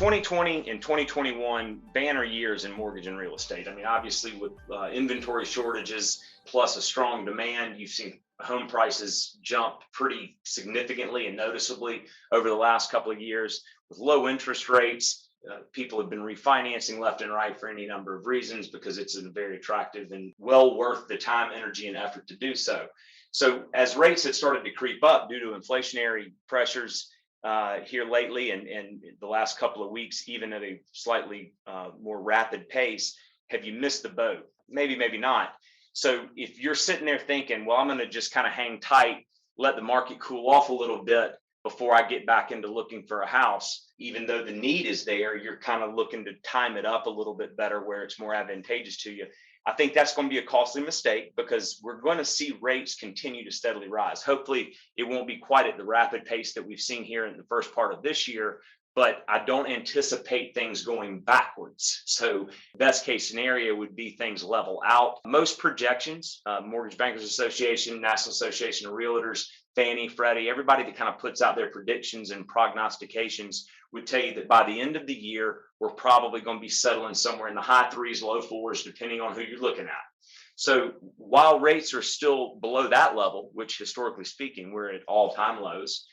2020 and 2021 banner years in mortgage and real estate. I mean, obviously with inventory shortages plus a strong demand, you've seen home prices jump pretty significantly and noticeably over the last couple of years. With low interest rates, people have been refinancing left and right for any number of reasons because it's a very attractive and well worth the time, energy, and effort to do so. So as rates had started to creep up due to inflationary pressures here lately and the last couple of weeks, even at a slightly more rapid pace, have you missed the boat? Maybe, maybe not. So if you're sitting there thinking, well, I'm going to just kind of hang tight, let the market cool off a little bit before I get back into looking for a house, even though the need is there, you're kind of looking to time it up a little bit better where it's more advantageous to you. I think that's going to be a costly mistake because we're going to see rates continue to steadily rise. Hopefully, it won't be quite at the rapid pace that we've seen here in the first part of this year, but I don't anticipate things going backwards. So best case scenario would be things level out. Most projections, Mortgage Bankers Association, National Association of Realtors, Fannie, Freddie, everybody that kind of puts out their predictions and prognostications would tell you that by the end of the year, we're probably going to be settling somewhere in the high threes, low fours, depending on who you're looking at. So while rates are still below that level, which historically speaking, we're at all-time lows,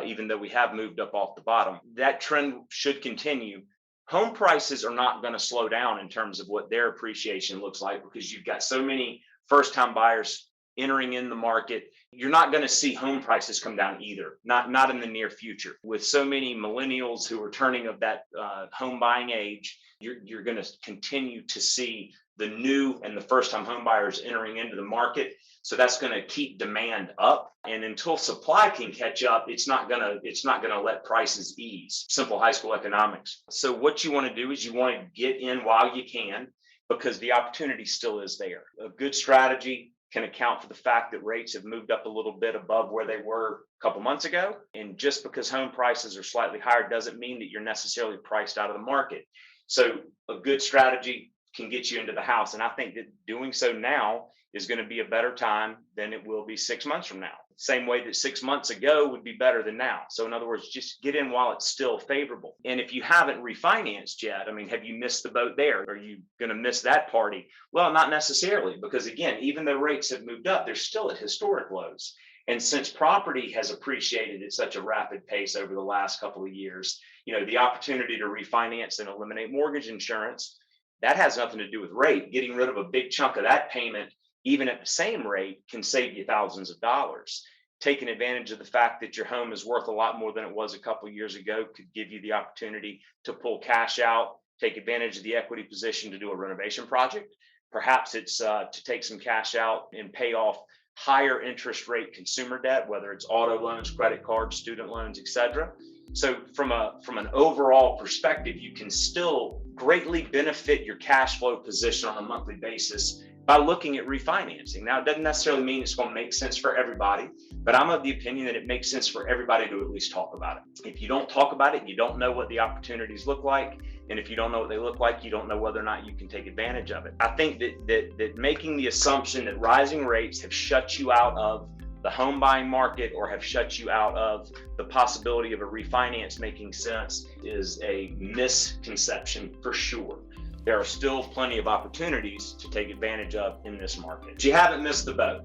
even though we have moved up off the bottom, that trend should continue. Home prices are not going to slow down in terms of what their appreciation looks like because you've got so many first-time buyers entering in the market. You're not going to see home prices come down either, not in the near future. With so many millennials who are turning of that home buying age, you're going to continue to see the new and the first-time home buyers entering into the market. So that's going to keep demand up. And until supply can catch up, it's not going to let prices ease. Simple high school economics. So what you want to do is you want to get in while you can because the opportunity still is there. A good strategy can account for the fact that rates have moved up a little bit above where they were a couple months ago. And just because home prices are slightly higher doesn't mean that you're necessarily priced out of the market. So a good strategy can get you into the house. And I think that doing so now is going to be a better time than it will be 6 months from now. Same way that 6 months ago would be better than now. So in other words, just get in while it's still favorable. And if you haven't refinanced yet, I mean, have you missed the boat there? Are you going to miss that party? Well, not necessarily, because again, even though rates have moved up, they're still at historic lows. And since property has appreciated at such a rapid pace over the last couple of years, the opportunity to refinance and eliminate mortgage insurance, that has nothing to do with rate. Getting rid of a big chunk of that payment, even at the same rate, can save you thousands of dollars. Taking advantage of the fact that your home is worth a lot more than it was a couple of years ago could give you the opportunity to pull cash out, take advantage of the equity position to do a renovation project. Perhaps it's to take some cash out and pay off higher interest rate consumer debt, whether it's auto loans, credit cards, student loans, etc. So from an overall perspective, you can still greatly benefit your cash flow position on a monthly basis by looking at refinancing. Now, it doesn't necessarily mean it's going to make sense for everybody, but I'm of the opinion that it makes sense for everybody to at least talk about it. If you don't talk about it, you don't know what the opportunities look like. And if you don't know what they look like, you don't know whether or not you can take advantage of it. I think that making the assumption that rising rates have shut you out of the home buying market or have shut you out of the possibility of a refinance making sense is a misconception for sure. There are still plenty of opportunities to take advantage of in this market. But you haven't missed the boat.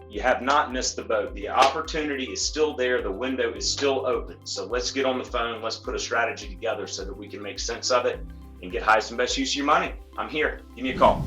You have not missed the boat. The opportunity is still there. The window is still open. So let's get on the phone. Let's put a strategy together so that we can make sense of it and get highest and best use of your money. I'm here. Give me a call.